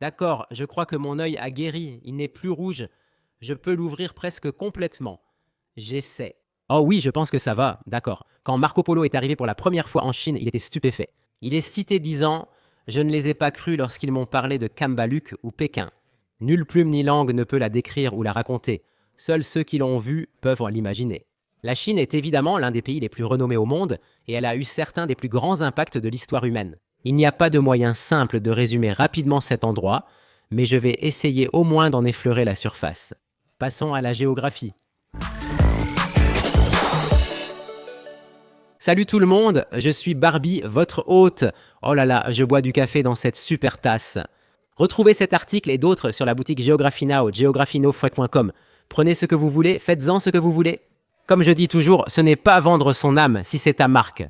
D'accord, je crois que mon œil a guéri, il n'est plus rouge. Je peux l'ouvrir presque complètement. J'essaie. Oh oui, je pense que ça va, d'accord. Quand Marco Polo est arrivé pour la première fois en Chine, il était stupéfait. Il est cité disant « Je ne les ai pas crus lorsqu'ils m'ont parlé de Kambaluk ou Pékin. Nulle plume ni langue ne peut la décrire ou la raconter. Seuls ceux qui l'ont vue peuvent l'imaginer. » La Chine est évidemment l'un des pays les plus renommés au monde et elle a eu certains des plus grands impacts de l'histoire humaine. Il n'y a pas de moyen simple de résumer rapidement cet endroit, mais je vais essayer au moins d'en effleurer la surface. Passons à la géographie. Salut tout le monde, je suis Barbie, votre hôte. Oh là là, je bois du café dans cette super tasse. Retrouvez cet article et d'autres sur la boutique Geography Now, geographynow.com. Prenez ce que vous voulez, faites-en ce que vous voulez. Comme je dis toujours, ce n'est pas vendre son âme si c'est ta marque.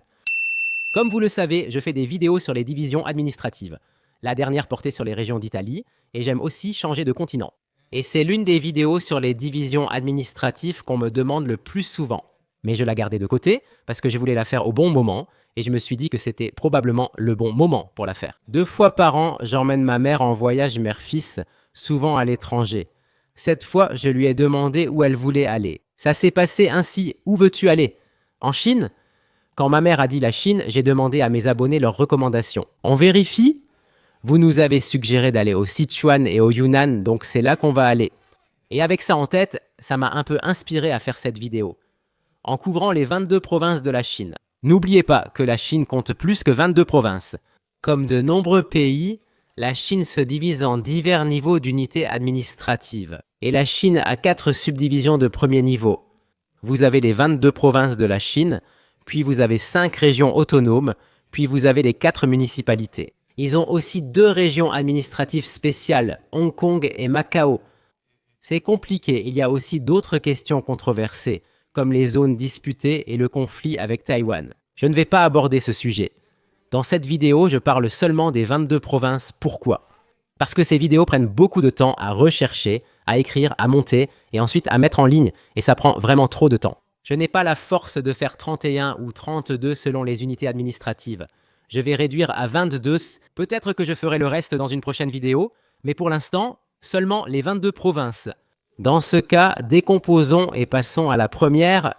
Comme vous le savez, je fais des vidéos sur les divisions administratives. La dernière portait sur les régions d'Italie, et j'aime aussi changer de continent. Et c'est l'une des vidéos sur les divisions administratives qu'on me demande le plus souvent. Mais je la gardais de côté, parce que je voulais la faire au bon moment, et je me suis dit que c'était probablement le bon moment pour la faire. 2 fois par an, j'emmène ma mère en voyage mère-fils, souvent à l'étranger. Cette fois, je lui ai demandé où elle voulait aller. Ça s'est passé ainsi. Où veux-tu aller? En Chine? Quand ma mère a dit la Chine, j'ai demandé à mes abonnés leurs recommandations. On vérifie? Vous nous avez suggéré d'aller au Sichuan et au Yunnan, donc c'est là qu'on va aller. Et avec ça en tête, ça m'a un peu inspiré à faire cette vidéo. En couvrant les 22 provinces de la Chine. N'oubliez pas que la Chine compte plus que 22 provinces. Comme de nombreux pays, la Chine se divise en divers niveaux d'unités administratives. Et la Chine a 4 subdivisions de premier niveau. Vous avez les 22 provinces de la Chine, puis vous avez 5 régions autonomes, puis vous avez les 4 municipalités. Ils ont aussi 2 régions administratives spéciales, Hong Kong et Macao. C'est compliqué, il y a aussi d'autres questions controversées, comme les zones disputées et le conflit avec Taïwan. Je ne vais pas aborder ce sujet. Dans cette vidéo, je parle seulement des 22 provinces. Pourquoi? Parce que ces vidéos prennent beaucoup de temps à rechercher, à écrire, à monter et ensuite à mettre en ligne, et ça prend vraiment trop de temps. Je n'ai pas la force de faire 31 ou 32 selon les unités administratives. Je vais réduire à 22, peut-être que je ferai le reste dans une prochaine vidéo, mais pour l'instant, seulement les 22 provinces. Dans ce cas, décomposons et passons à la première.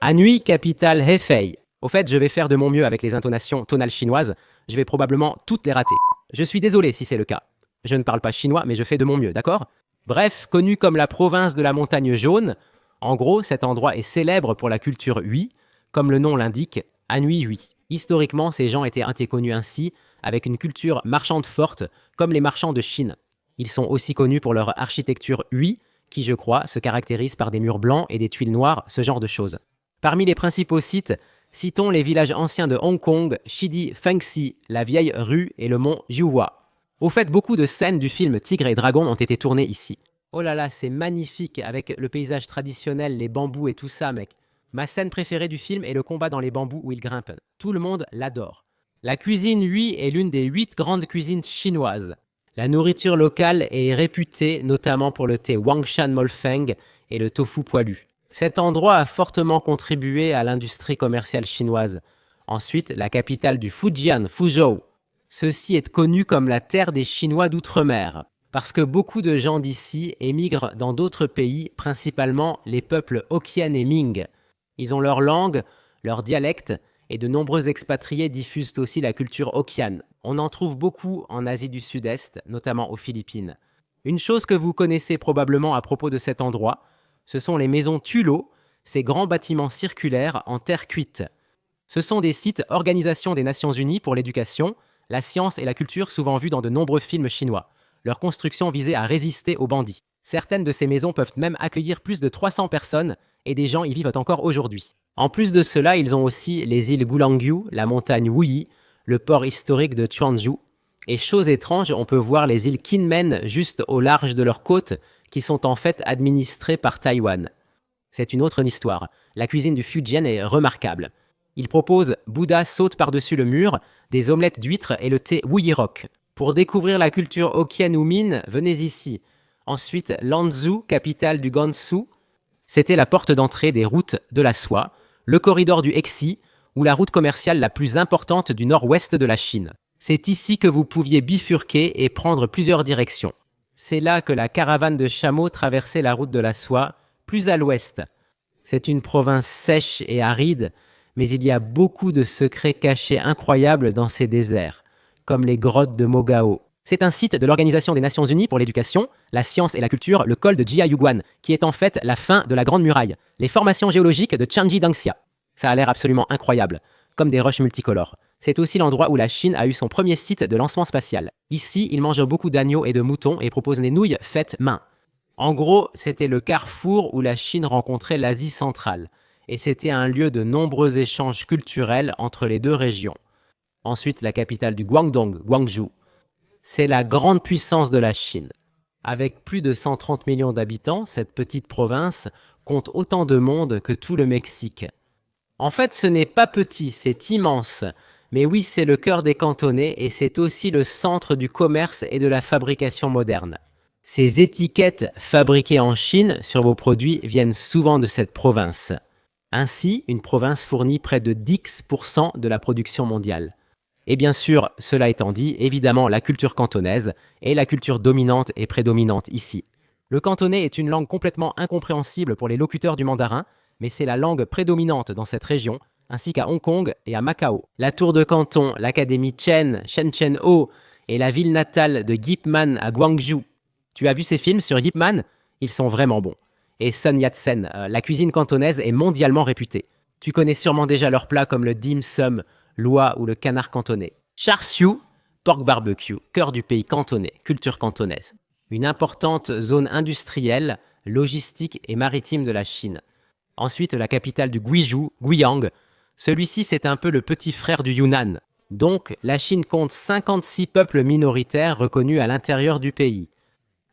Anhui, capitale Hefei. Au fait, je vais faire de mon mieux avec les intonations tonales chinoises, je vais probablement toutes les rater. Je suis désolé si c'est le cas. Je ne parle pas chinois, mais je fais de mon mieux, d'accord? Bref, connu comme la province de la montagne jaune, en gros, cet endroit est célèbre pour la culture Hui, comme le nom l'indique, Anhui Hui. Historiquement, ces gens étaient connus ainsi, avec une culture marchande forte, comme les marchands de Chine. Ils sont aussi connus pour leur architecture Hui, qui, je crois, se caractérise par des murs blancs et des tuiles noires, ce genre de choses. Parmi les principaux sites, citons les villages anciens de Hong Kong, Shidi Fengxi, la vieille rue et le mont Jiuhua. Au fait, beaucoup de scènes du film Tigre et Dragon ont été tournées ici. Oh là là, c'est magnifique avec le paysage traditionnel, les bambous et tout ça, mec. Ma scène préférée du film est le combat dans les bambous où ils grimpent. Tout le monde l'adore. La cuisine Hui est l'une des 8 grandes cuisines chinoises. La nourriture locale est réputée notamment pour le thé Wangshan Molfeng et le tofu poilu. Cet endroit a fortement contribué à l'industrie commerciale chinoise. Ensuite, la capitale du Fujian, Fuzhou. Ceci est connu comme la terre des Chinois d'outre-mer, parce que beaucoup de gens d'ici émigrent dans d'autres pays, principalement les peuples Hokkien et Ming. Ils ont leur langue, leur dialecte, et de nombreux expatriés diffusent aussi la culture Hokkien. On en trouve beaucoup en Asie du Sud-Est, notamment aux Philippines. Une chose que vous connaissez probablement à propos de cet endroit, ce sont les maisons Tulot, ces grands bâtiments circulaires en terre cuite. Ce sont des sites Organisation des Nations Unies pour l'éducation, la science et la culture souvent vus dans de nombreux films chinois. Leur construction visait à résister aux bandits. Certaines de ces maisons peuvent même accueillir plus de 300 personnes et des gens y vivent encore aujourd'hui. En plus de cela, ils ont aussi les îles Gulangyu, la montagne Wuyi, le port historique de Chuanzhou. Et chose étrange, on peut voir les îles Kinmen juste au large de leurs côtes qui sont en fait administrées par Taïwan. C'est une autre histoire. La cuisine du Fujian est remarquable. Ils proposent Bouddha saute par-dessus le mur, des omelettes d'huîtres et le thé Wuyirok. Pour découvrir la culture Hokkien ou Min, venez ici. Ensuite, Lanzhou, capitale du Gansu. C'était la porte d'entrée des routes de la soie, le corridor du Hexi, ou la route commerciale la plus importante du nord-ouest de la Chine. C'est ici que vous pouviez bifurquer et prendre plusieurs directions. C'est là que la caravane de chameaux traversait la route de la soie, plus à l'ouest. C'est une province sèche et aride, mais il y a beaucoup de secrets cachés incroyables dans ces déserts, comme les grottes de Mogao. C'est un site de l'Organisation des Nations Unies pour l'éducation, la science et la culture, le col de Jiayuguan, qui est en fait la fin de la Grande Muraille, les formations géologiques de Tianji Dangxia. Ça a l'air absolument incroyable, comme des roches multicolores. C'est aussi l'endroit où la Chine a eu son premier site de lancement spatial. Ici, ils mangent beaucoup d'agneaux et de moutons et proposent des nouilles faites main. En gros, c'était le carrefour où la Chine rencontrait l'Asie centrale, et c'était un lieu de nombreux échanges culturels entre les deux régions. Ensuite, la capitale du Guangdong, Guangzhou. C'est la grande puissance de la Chine. Avec plus de 130 millions d'habitants, cette petite province compte autant de monde que tout le Mexique. En fait, ce n'est pas petit, c'est immense. Mais oui, c'est le cœur des cantonais et c'est aussi le centre du commerce et de la fabrication moderne. Ces étiquettes fabriquées en Chine sur vos produits viennent souvent de cette province. Ainsi, une province fournit près de 10% de la production mondiale. Et bien sûr, cela étant dit, évidemment, la culture cantonaise est la culture dominante et prédominante ici. Le cantonais est une langue complètement incompréhensible pour les locuteurs du mandarin, mais c'est la langue prédominante dans cette région, ainsi qu'à Hong Kong et à Macao. La tour de Canton, l'académie Chen, Shenzhen-O et la ville natale de Yip Man à Guangzhou. Tu as vu ces films sur Yip Man? Ils sont vraiment bons. Et Sun Yat-sen, la cuisine cantonaise est mondialement réputée. Tu connais sûrement déjà leurs plats comme le dim sum, l'oie ou le canard cantonais. Char siu, pork barbecue, cœur du pays cantonais, culture cantonaise. Une importante zone industrielle, logistique et maritime de la Chine. Ensuite, la capitale du Guizhou, Guiyang. Celui-ci, c'est un peu le petit frère du Yunnan. Donc, la Chine compte 56 peuples minoritaires reconnus à l'intérieur du pays.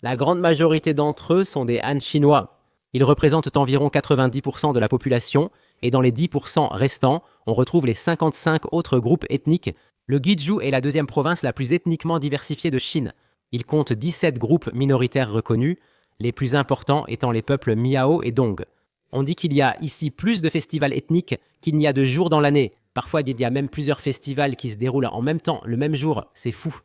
La grande majorité d'entre eux sont des Han chinois. Ils représentent environ 90% de la population et dans les 10% restants, on retrouve les 55 autres groupes ethniques. Le Guizhou est la deuxième province la plus ethniquement diversifiée de Chine. Il compte 17 groupes minoritaires reconnus, les plus importants étant les peuples Miao et Dong. On dit qu'il y a ici plus de festivals ethniques qu'il n'y a de jours dans l'année. Parfois, il y a même plusieurs festivals qui se déroulent en même temps, le même jour. C'est fou.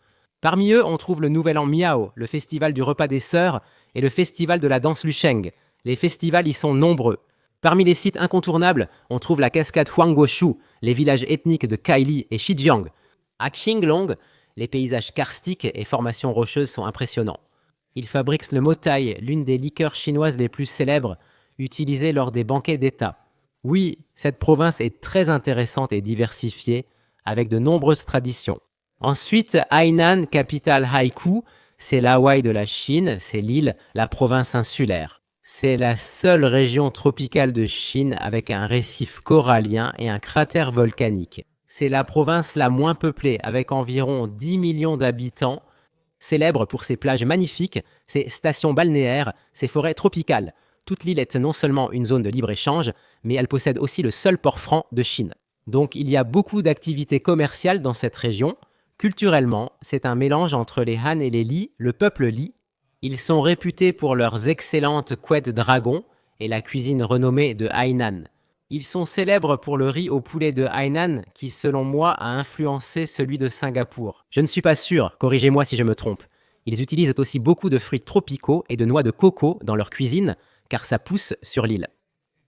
Parmi eux, on trouve le Nouvel An Miao, le festival du repas des sœurs et le festival de la danse Lusheng. Les festivals y sont nombreux. Parmi les sites incontournables, on trouve la cascade Huangguoshu, les villages ethniques de Kaili et Shijiang. À Qinglong, les paysages karstiques et formations rocheuses sont impressionnants. Ils fabriquent le motai, l'une des liqueurs chinoises les plus célèbres, utilisées lors des banquets d'État. Oui, cette province est très intéressante et diversifiée, avec de nombreuses traditions. Ensuite, Hainan, capitale Haikou, c'est l'Hawaï de la Chine, c'est l'île, la province insulaire. C'est la seule région tropicale de Chine avec un récif corallien et un cratère volcanique. C'est la province la moins peuplée, avec environ 10 millions d'habitants, célèbre pour ses plages magnifiques, ses stations balnéaires, ses forêts tropicales. Toute l'île est non seulement une zone de libre-échange, mais elle possède aussi le seul port franc de Chine. Donc il y a beaucoup d'activités commerciales dans cette région. Culturellement, c'est un mélange entre les Han et les Li, le peuple Li. Ils sont réputés pour leurs excellentes couettes dragon et la cuisine renommée de Hainan. Ils sont célèbres pour le riz au poulet de Hainan qui, selon moi, a influencé celui de Singapour. Je ne suis pas sûr, corrigez-moi si je me trompe. Ils utilisent aussi beaucoup de fruits tropicaux et de noix de coco dans leur cuisine, car ça pousse sur l'île.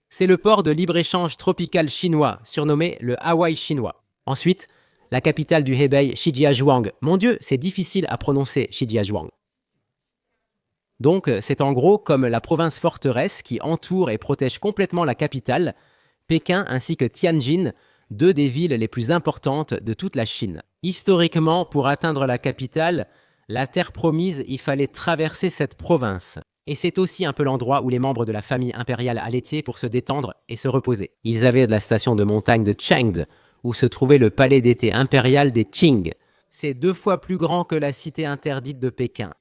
C'est le port de libre-échange tropical chinois, surnommé le Hawaï chinois. Ensuite, la capitale du Hebei, Shijiazhuang. Mon Dieu, c'est difficile à prononcer, Shijiazhuang. Donc, c'est en gros comme la province forteresse qui entoure et protège complètement la capitale, Pékin ainsi que Tianjin, deux des villes les plus importantes de toute la Chine. Historiquement, pour atteindre la capitale, la terre promise, il fallait traverser cette province. Et c'est aussi un peu l'endroit où les membres de la famille impériale allaitiers pour se détendre et se reposer. Ils avaient de la station de montagne de Chengde, où se trouvait le palais d'été impérial des Qing. C'est 2 fois plus grand que la cité interdite de Pékin.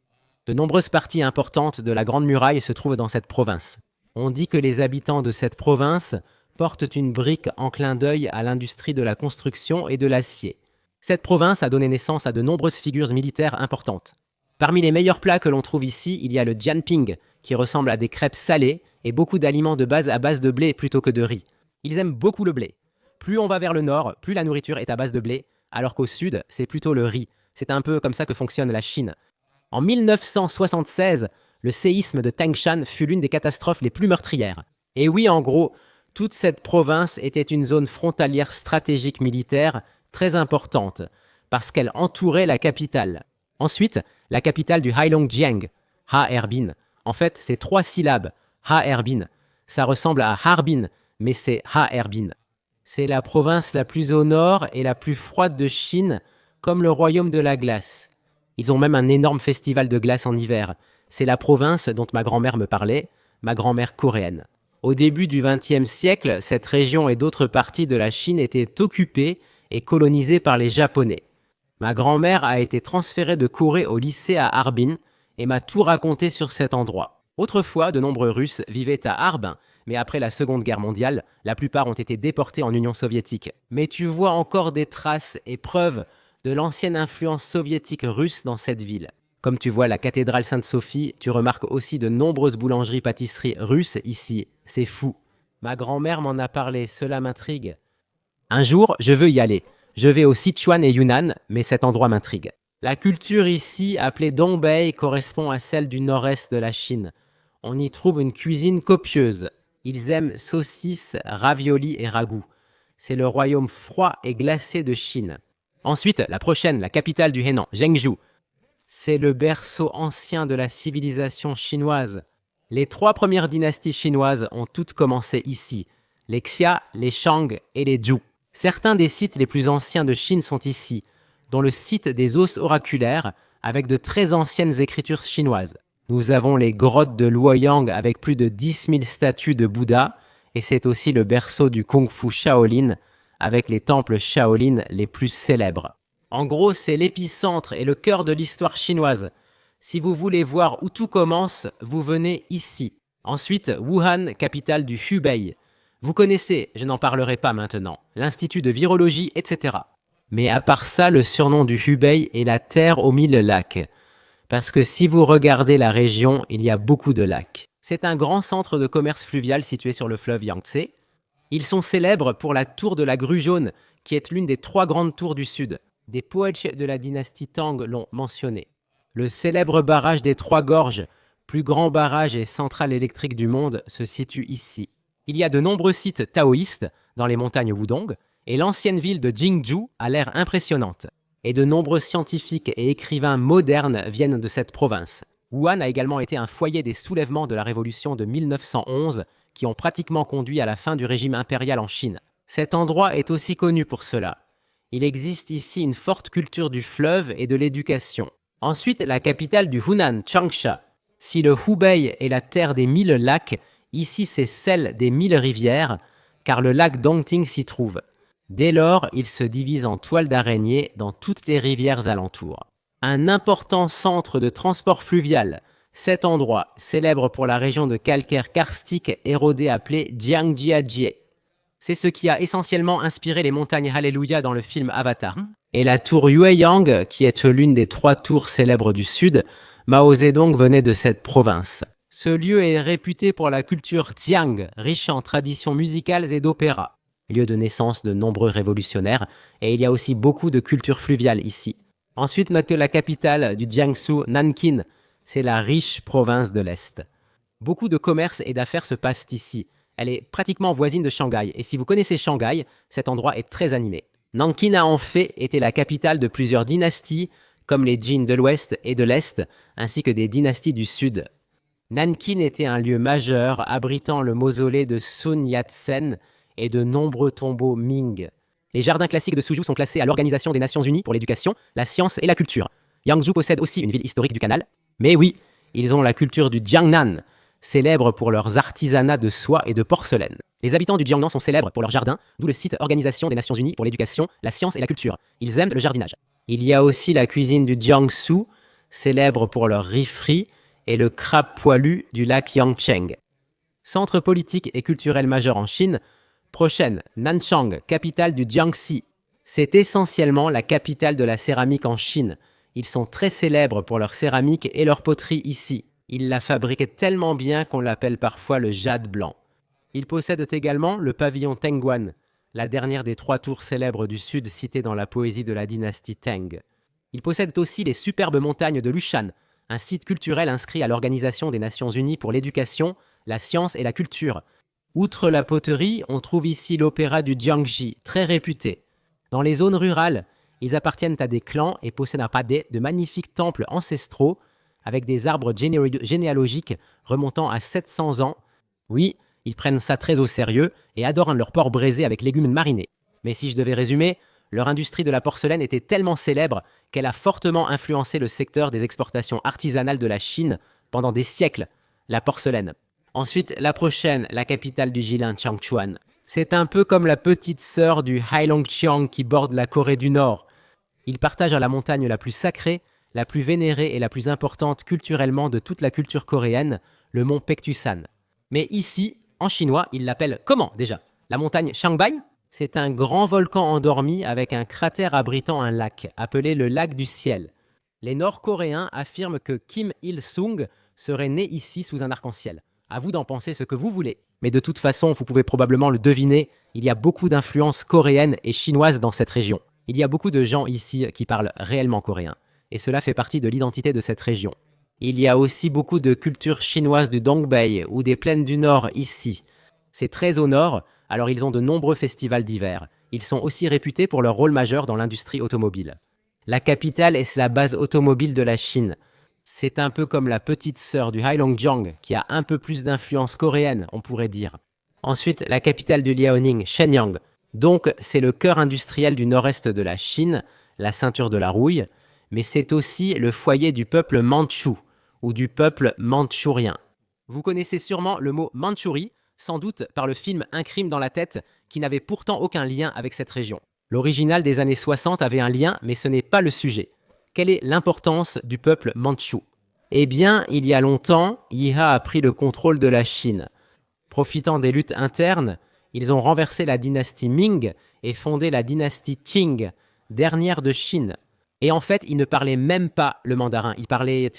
De nombreuses parties importantes de la Grande Muraille se trouvent dans cette province. On dit que les habitants de cette province portent une brique en clin d'œil à l'industrie de la construction et de l'acier. Cette province a donné naissance à de nombreuses figures militaires importantes. Parmi les meilleurs plats que l'on trouve ici, il y a le jianping, qui ressemble à des crêpes salées et beaucoup d'aliments de base à base de blé plutôt que de riz. Ils aiment beaucoup le blé. Plus on va vers le nord, plus la nourriture est à base de blé, alors qu'au sud, c'est plutôt le riz. C'est un peu comme ça que fonctionne la Chine. En 1976, le séisme de Tangshan fut l'une des catastrophes les plus meurtrières. Et oui, en gros, toute cette province était une zone frontalière stratégique militaire très importante, parce qu'elle entourait la capitale. Ensuite, la capitale du Heilongjiang, Ha Harbin. En fait, c'est 3 syllabes, Ha Harbin. Ça ressemble à Harbin, mais c'est Ha Harbin. C'est la province la plus au nord et la plus froide de Chine, comme le royaume de la glace. Ils ont même un énorme festival de glace en hiver. C'est la province dont ma grand-mère me parlait, ma grand-mère coréenne. Au début du XXe siècle, cette région et d'autres parties de la Chine étaient occupées et colonisées par les Japonais. Ma grand-mère a été transférée de Corée au lycée à Harbin et m'a tout raconté sur cet endroit. Autrefois, de nombreux Russes vivaient à Harbin, mais après la Seconde Guerre mondiale, la plupart ont été déportés en Union soviétique. Mais tu vois encore des traces et preuves de l'ancienne influence soviétique russe dans cette ville. Comme tu vois la cathédrale Sainte-Sophie, tu remarques aussi de nombreuses boulangeries-pâtisseries russes ici. C'est fou. Ma grand-mère m'en a parlé, cela m'intrigue. Un jour, je veux y aller. Je vais au Sichuan et Yunnan, mais cet endroit m'intrigue. La culture ici, appelée Dongbei, correspond à celle du nord-est de la Chine. On y trouve une cuisine copieuse. Ils aiment saucisses, raviolis et ragoûts. C'est le royaume froid et glacé de Chine. Ensuite, la prochaine, la capitale du Henan, Zhengzhou. C'est le berceau ancien de la civilisation chinoise. Les 3 premières dynasties chinoises ont toutes commencé ici. Les Xia, les Shang et les Zhou. Certains des sites les plus anciens de Chine sont ici, dont le site des os oraculaires, avec de très anciennes écritures chinoises. Nous avons les grottes de Luoyang avec plus de 10 000 statues de Bouddha, et c'est aussi le berceau du Kung-Fu Shaolin, avec les temples Shaolin les plus célèbres. En gros, c'est l'épicentre et le cœur de l'histoire chinoise. Si vous voulez voir où tout commence, vous venez ici. Ensuite, Wuhan, capitale du Hubei. Vous connaissez, je n'en parlerai pas maintenant, l'Institut de virologie, etc. Mais à part ça, le surnom du Hubei est la terre aux 1000 lacs. Parce que si vous regardez la région, il y a beaucoup de lacs. C'est un grand centre de commerce fluvial situé sur le fleuve Yangtze. Ils sont célèbres pour la tour de la Grue Jaune, qui est l'une des 3 grandes tours du sud. Des poètes de la dynastie Tang l'ont mentionné. Le célèbre barrage des 3 Gorges, plus grand barrage et centrale électrique du monde, se situe ici. Il y a de nombreux sites taoïstes dans les montagnes Wudong, et l'ancienne ville de Jingzhou a l'air impressionnante. Et de nombreux scientifiques et écrivains modernes viennent de cette province. Wuhan a également été un foyer des soulèvements de la révolution de 1911 qui ont pratiquement conduit à la fin du régime impérial en Chine. Cet endroit est aussi connu pour cela. Il existe ici une forte culture du fleuve et de l'éducation. Ensuite, la capitale du Hunan, Changsha. Si le Hubei est la terre des 1000 lacs, ici c'est celle des 1000 rivières, car le lac Dongting s'y trouve. Dès lors, il se divise en toile d'araignée dans toutes les rivières alentours. Un important centre de transport fluvial. Cet endroit, célèbre pour la région de calcaire karstique érodée appelée Jiangjiajie. C'est ce qui a essentiellement inspiré les montagnes Hallelujah dans le film Avatar. Et la tour Yueyang, qui est l'une des 3 tours célèbres du sud, Mao Zedong venait de cette province. Ce lieu est réputé pour la culture Jiang, riche en traditions musicales et d'opéra. Lieu de naissance de nombreux révolutionnaires, et il y a aussi beaucoup de culture fluviale ici. Ensuite, note que la capitale du Jiangsu, Nankin, c'est la riche province de l'Est. Beaucoup de commerce et d'affaires se passent ici. Elle est pratiquement voisine de Shanghai, et si vous connaissez Shanghai, cet endroit est très animé. Nankin a en fait été la capitale de plusieurs dynasties, comme les Jin de l'Ouest et de l'Est, ainsi que des dynasties du Sud. Nankin était un lieu majeur abritant le mausolée de Sun Yat-sen et de nombreux tombeaux Ming. Les jardins classiques de Suzhou sont classés à l'Organisation des Nations Unies pour l'éducation, la science et la culture. Yangzhou possède aussi une ville historique du canal. Mais oui, ils ont la culture du Jiangnan, célèbre pour leurs artisanats de soie et de porcelaine. Les habitants du Jiangnan sont célèbres pour leurs jardins, d'où le site Organisation des Nations Unies pour l'éducation, la science et la culture. Ils aiment le jardinage. Il y a aussi la cuisine du Jiangsu, célèbre pour leur riz frit, et le crabe poilu du lac Yangcheng. Centre politique et culturel majeur en Chine. Prochaine, Nanchang, capitale du Jiangxi. C'est essentiellement la capitale de la céramique en Chine. Ils sont très célèbres pour leur céramique et leur poterie ici. Ils la fabriquent tellement bien qu'on l'appelle parfois le jade blanc. Ils possèdent également le pavillon Tengguan, la dernière des 3 tours célèbres du sud citées dans la poésie de la dynastie Tang. Ils possèdent aussi les superbes montagnes de Lushan, un site culturel inscrit à l'Organisation des Nations Unies pour l'éducation, la science et la culture. Outre la poterie, on trouve ici l'opéra du Jiangxi, très réputé. Dans les zones rurales, ils appartiennent à des clans et possèdent à Padé de magnifiques temples ancestraux avec des arbres généalogiques remontant à 700 ans. Oui, ils prennent ça très au sérieux et adorent leur porc braisé avec légumes marinés. Mais si je devais résumer, leur industrie de la porcelaine était tellement célèbre qu'elle a fortement influencé le secteur des exportations artisanales de la Chine pendant des siècles, la porcelaine. Ensuite, la prochaine, la capitale du Jilin, Changchuan. C'est un peu comme la petite sœur du Heilongjiang qui borde la Corée du Nord. Ils partagent la montagne la plus sacrée, la plus vénérée et la plus importante culturellement de toute la culture coréenne, le mont Paektusan. Mais ici, en chinois, ils l'appellent comment déjà? La montagne Changbai? C'est un grand volcan endormi avec un cratère abritant un lac, appelé le lac du ciel. Les Nord-Coréens affirment que Kim Il-sung serait né ici sous un arc-en-ciel. À vous d'en penser ce que vous voulez. Mais de toute façon, vous pouvez probablement le deviner, il y a beaucoup d'influences coréennes et chinoises dans cette région. Il y a beaucoup de gens ici qui parlent réellement coréen. Et cela fait partie de l'identité de cette région. Il y a aussi beaucoup de culture chinoise du Dongbei ou des plaines du Nord ici. C'est très au nord, alors ils ont de nombreux festivals d'hiver. Ils sont aussi réputés pour leur rôle majeur dans l'industrie automobile. La capitale est la base automobile de la Chine. C'est un peu comme la petite sœur du Heilongjiang, qui a un peu plus d'influence coréenne, on pourrait dire. Ensuite, la capitale du Liaoning, Shenyang. Donc, c'est le cœur industriel du nord-est de la Chine, la ceinture de la rouille, mais c'est aussi le foyer du peuple mandchou, ou du peuple mandchourien. Vous connaissez sûrement le mot Mandchourie, sans doute par le film Un crime dans la tête, qui n'avait pourtant aucun lien avec cette région. L'original des années 60 avait un lien, mais ce n'est pas le sujet. Quelle est l'importance du peuple mandchou? Eh bien, il y a longtemps, Yiha a pris le contrôle de la Chine. Profitant des luttes internes, ils ont renversé la dynastie Ming et fondé la dynastie Qing, dernière de Chine. Et en fait, ils ne parlaient même pas le mandarin, ils parlaient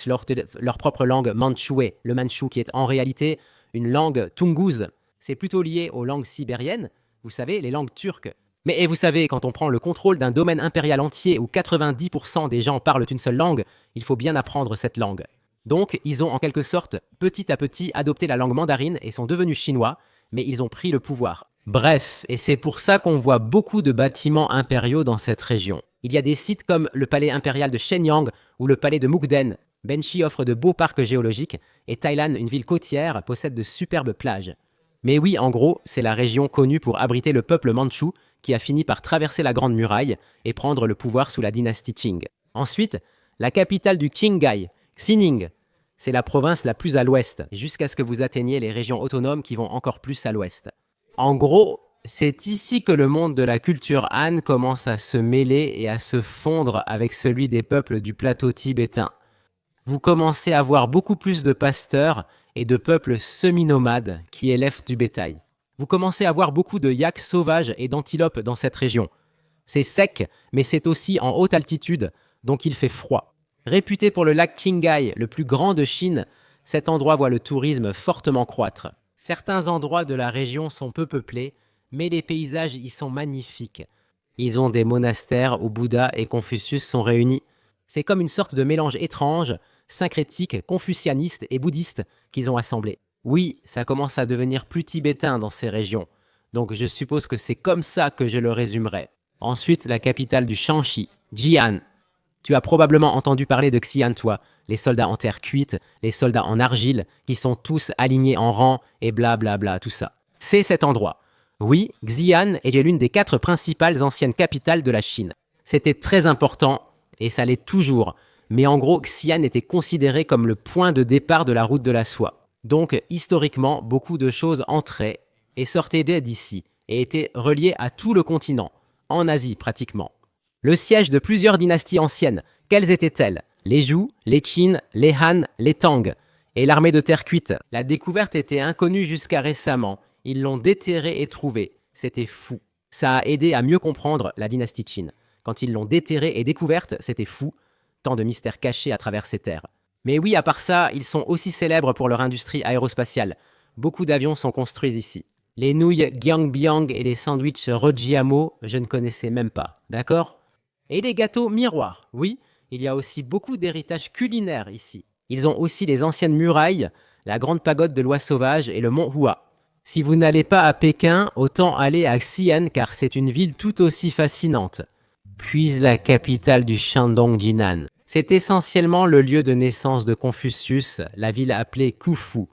leur propre langue mandchoue, le manchou, qui est en réalité une langue toungouse. C'est plutôt lié aux langues sibériennes, vous savez, les langues turques. Mais et vous savez, quand on prend le contrôle d'un domaine impérial entier où 90% des gens parlent une seule langue, il faut bien apprendre cette langue. Donc, ils ont en quelque sorte, petit à petit, adopté la langue mandarine et sont devenus chinois, mais ils ont pris le pouvoir. Bref, et c'est pour ça qu'on voit beaucoup de bâtiments impériaux dans cette région. Il y a des sites comme le palais impérial de Shenyang ou le palais de Mukden. Benchi offre de beaux parcs géologiques et Tailan, une ville côtière, possède de superbes plages. Mais oui, en gros, c'est la région connue pour abriter le peuple mandchou qui a fini par traverser la Grande Muraille et prendre le pouvoir sous la dynastie Qing. Ensuite, la capitale du Qinghai, Xining. C'est la province la plus à l'ouest, jusqu'à ce que vous atteigniez les régions autonomes qui vont encore plus à l'ouest. En gros, c'est ici que le monde de la culture Han commence à se mêler et à se fondre avec celui des peuples du plateau tibétain. Vous commencez à voir beaucoup plus de pasteurs et de peuples semi-nomades qui élèvent du bétail. Vous commencez à voir beaucoup de yaks sauvages et d'antilopes dans cette région. C'est sec, mais c'est aussi en haute altitude, donc il fait froid. Réputé pour le lac Qinghai, le plus grand de Chine, cet endroit voit le tourisme fortement croître. Certains endroits de la région sont peu peuplés, mais les paysages y sont magnifiques. Ils ont des monastères où Bouddha et Confucius sont réunis. C'est comme une sorte de mélange étrange, syncrétique, confucianiste et bouddhiste qu'ils ont assemblé. Oui, ça commence à devenir plus tibétain dans ces régions, donc je suppose que c'est comme ça que je le résumerai. Ensuite, la capitale du Shanxi, Jian. Tu as probablement entendu parler de Xi'an, toi, les soldats en terre cuite, les soldats en argile, qui sont tous alignés en rang et blablabla, bla bla, tout ça. C'est cet endroit. Oui, Xi'an est l'une des 4 principales anciennes capitales de la Chine. C'était très important, et ça l'est toujours, mais en gros, Xi'an était considéré comme le point de départ de la route de la soie. Donc, historiquement, beaucoup de choses entraient et sortaient d'ici, et étaient reliées à tout le continent, en Asie pratiquement. Le siège de plusieurs dynasties anciennes, quelles étaient-elles? Les Zhou, les Qin, les Han, les Tang. Et l'armée de terre cuite. La découverte était inconnue jusqu'à récemment. Ils l'ont déterrée et trouvée. C'était fou. Ça a aidé à mieux comprendre la dynastie Qin. Quand ils l'ont déterrée et découverte, c'était fou. Tant de mystères cachés à travers ces terres. Mais oui, à part ça, ils sont aussi célèbres pour leur industrie aérospatiale. Beaucoup d'avions sont construits ici. Les nouilles Gyangbiang et les sandwichs Rojiamo, je ne connaissais même pas, d'accord? Et les gâteaux miroirs, oui, il y a aussi beaucoup d'héritage culinaire ici. Ils ont aussi les anciennes murailles, la grande pagode de l'Oie sauvage et le mont Hua. Si vous n'allez pas à Pékin, autant aller à Xi'an car c'est une ville tout aussi fascinante. Puis la capitale du Shandong Jinan. C'est essentiellement le lieu de naissance de Confucius, la ville appelée Khufu.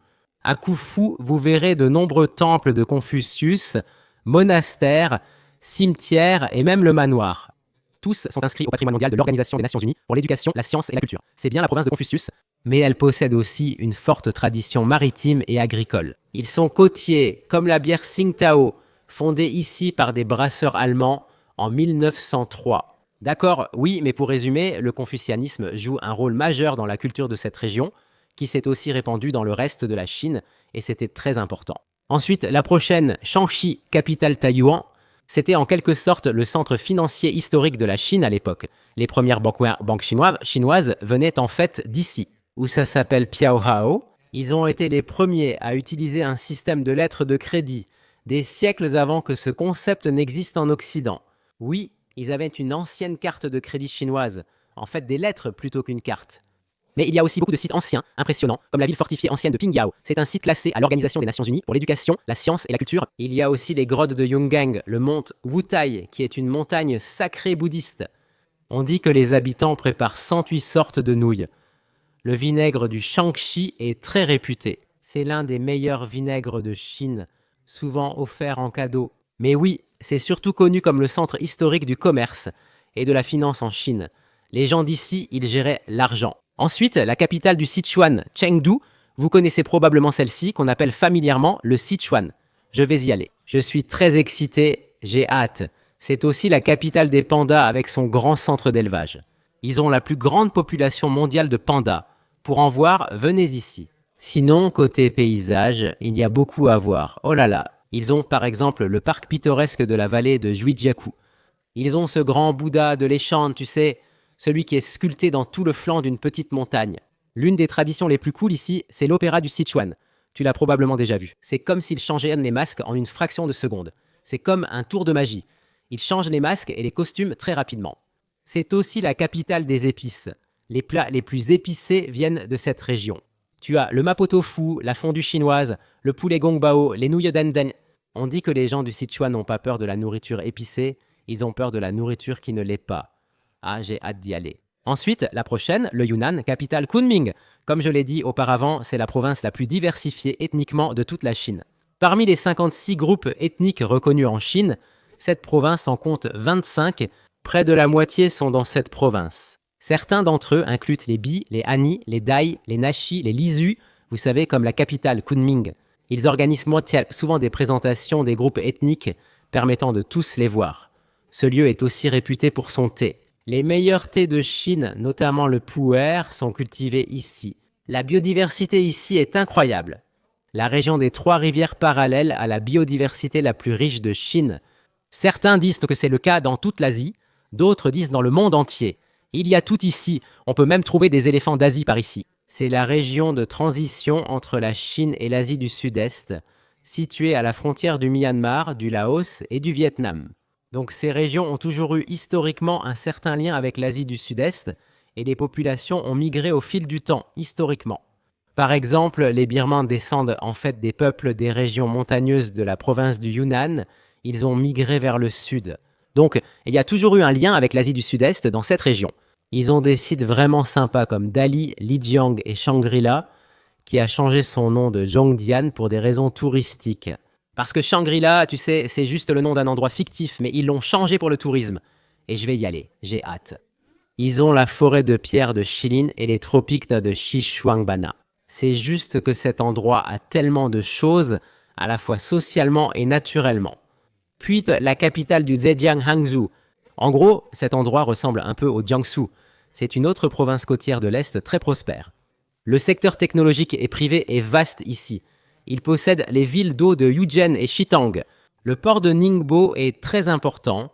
À Khufu, vous verrez de nombreux temples de Confucius, monastères, cimetières et même le manoir. Tous sont inscrits au patrimoine mondial de l'Organisation des Nations Unies pour l'éducation, la science et la culture. C'est bien la province de Confucius, mais elle possède aussi une forte tradition maritime et agricole. Ils sont côtiers, comme la bière Tsingtao, fondée ici par des brasseurs allemands en 1903. D'accord, oui, mais pour résumer, le confucianisme joue un rôle majeur dans la culture de cette région, qui s'est aussi répandue dans le reste de la Chine, et c'était très important. Ensuite, la prochaine, Shaanxi, capitale Taïwan, c'était en quelque sorte le centre financier historique de la Chine à l'époque. Les premières banques chinoises venaient en fait d'ici, où ça s'appelle Piaohao. Ils ont été les premiers à utiliser un système de lettres de crédit, des siècles avant que ce concept n'existe en Occident. Oui, ils avaient une ancienne carte de crédit chinoise, en fait des lettres plutôt qu'une carte. Mais il y a aussi beaucoup de sites anciens, impressionnants, comme la ville fortifiée ancienne de Pingyao. C'est un site classé à l'Organisation des Nations Unies pour l'éducation, la science et la culture. Il y a aussi les grottes de Yungang, le mont Wutai, qui est une montagne sacrée bouddhiste. On dit que les habitants préparent 108 sortes de nouilles. Le vinaigre du Shaanxi est très réputé. C'est l'un des meilleurs vinaigres de Chine, souvent offert en cadeau. Mais oui, c'est surtout connu comme le centre historique du commerce et de la finance en Chine. Les gens d'ici, ils géraient l'argent. Ensuite, la capitale du Sichuan, Chengdu, vous connaissez probablement celle-ci qu'on appelle familièrement le Sichuan. Je vais y aller. Je suis très excité, j'ai hâte. C'est aussi la capitale des pandas avec son grand centre d'élevage. Ils ont la plus grande population mondiale de pandas. Pour en voir, venez ici. Sinon, côté paysage, il y a beaucoup à voir. Oh là là, ils ont par exemple le parc pittoresque de la vallée de Zhujiakou. Ils ont ce grand Bouddha de Leshante, tu sais, celui qui est sculpté dans tout le flanc d'une petite montagne. L'une des traditions les plus cool ici, c'est l'opéra du Sichuan. Tu l'as probablement déjà vu. C'est comme s'ils changeaient les masques en une fraction de seconde. C'est comme un tour de magie. Ils changent les masques et les costumes très rapidement. C'est aussi la capitale des épices. Les plats les plus épicés viennent de cette région. Tu as le mapo tofu, la fondue chinoise, le poulet gongbao, les nouilles dendeng. On dit que les gens du Sichuan n'ont pas peur de la nourriture épicée, ils ont peur de la nourriture qui ne l'est pas. Ah, j'ai hâte d'y aller. Ensuite, la prochaine, le Yunnan, capitale Kunming. Comme je l'ai dit auparavant, c'est la province la plus diversifiée ethniquement de toute la Chine. Parmi les 56 groupes ethniques reconnus en Chine, cette province en compte 25. Près de la moitié sont dans cette province. Certains d'entre eux incluent les Bi, les Hani, les Dai, les Nashi, les Lisu, vous savez, comme la capitale Kunming. Ils organisent souvent des présentations des groupes ethniques permettant de tous les voir. Ce lieu est aussi réputé pour son thé. Les meilleurs thés de Chine, notamment le pu'er, sont cultivés ici. La biodiversité ici est incroyable. La région des 3 rivières parallèles a la biodiversité la plus riche de Chine. Certains disent que c'est le cas dans toute l'Asie, d'autres disent dans le monde entier. Il y a tout ici, on peut même trouver des éléphants d'Asie par ici. C'est la région de transition entre la Chine et l'Asie du Sud-Est, située à la frontière du Myanmar, du Laos et du Vietnam. Donc ces régions ont toujours eu historiquement un certain lien avec l'Asie du Sud-Est et les populations ont migré au fil du temps, historiquement. Par exemple, les Birmans descendent en fait des peuples des régions montagneuses de la province du Yunnan, ils ont migré vers le sud. Donc il y a toujours eu un lien avec l'Asie du Sud-Est dans cette région. Ils ont des sites vraiment sympas comme Dali, Lijiang et Shangri-La, qui a changé son nom de Zhongdian pour des raisons touristiques. Parce que Shangri-La, tu sais, c'est juste le nom d'un endroit fictif, mais ils l'ont changé pour le tourisme. Et je vais y aller, j'ai hâte. Ils ont la forêt de pierre de Shilin et les tropiques de Xishuangbanna. C'est juste que cet endroit a tellement de choses, à la fois socialement et naturellement. Puis la capitale du Zhejiang, Hangzhou. En gros, cet endroit ressemble un peu au Jiangsu. C'est une autre province côtière de l'Est très prospère. Le secteur technologique et privé est vaste ici. Il possède les villes d'eau de Yuzhen et Xitang. Le port de Ningbo est très important.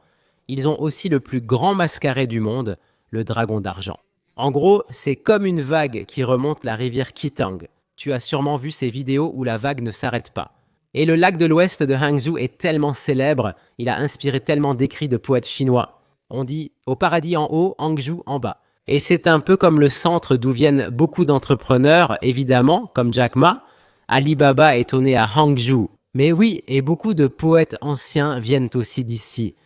Ils ont aussi le plus grand mascaret du monde, le dragon d'argent. En gros, c'est comme une vague qui remonte la rivière Qitang. Tu as sûrement vu ces vidéos où la vague ne s'arrête pas. Et le lac de l'Ouest de Hangzhou est tellement célèbre, il a inspiré tellement d'écrits de poètes chinois. On dit « au paradis en haut, Hangzhou en bas ». Et c'est un peu comme le centre d'où viennent beaucoup d'entrepreneurs, évidemment, comme Jack Ma. Alibaba est né à Hangzhou. Mais oui, et beaucoup de poètes anciens viennent aussi d'ici,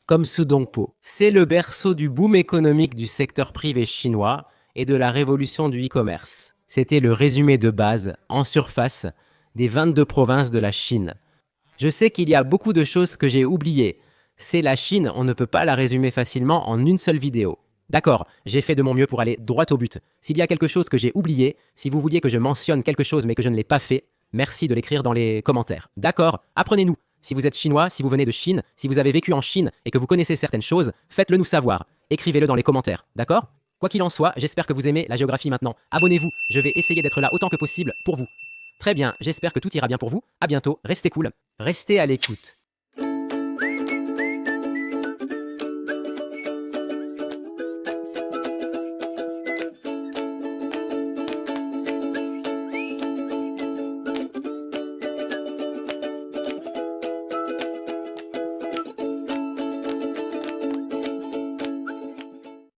comme Su Dongpo. C'est le berceau du boom économique du secteur privé chinois et de la révolution du e-commerce. C'était le résumé de base, en surface, des 22 provinces de la Chine. Je sais qu'il y a beaucoup de choses que j'ai oubliées. C'est la Chine, on ne peut pas la résumer facilement en une seule vidéo. D'accord, j'ai fait de mon mieux pour aller droit au but. S'il y a quelque chose que j'ai oublié, si vous vouliez que je mentionne quelque chose mais que je ne l'ai pas fait, merci de l'écrire dans les commentaires. D'accord, apprenez-nous. Si vous êtes chinois, si vous venez de Chine, si vous avez vécu en Chine et que vous connaissez certaines choses, faites-le nous savoir. Écrivez-le dans les commentaires, d'accord? Quoi qu'il en soit, j'espère que vous aimez la géographie maintenant. Abonnez-vous, je vais essayer d'être là autant que possible pour vous. Très bien, j'espère que tout ira bien pour vous. À bientôt, restez cool, restez à l'écoute.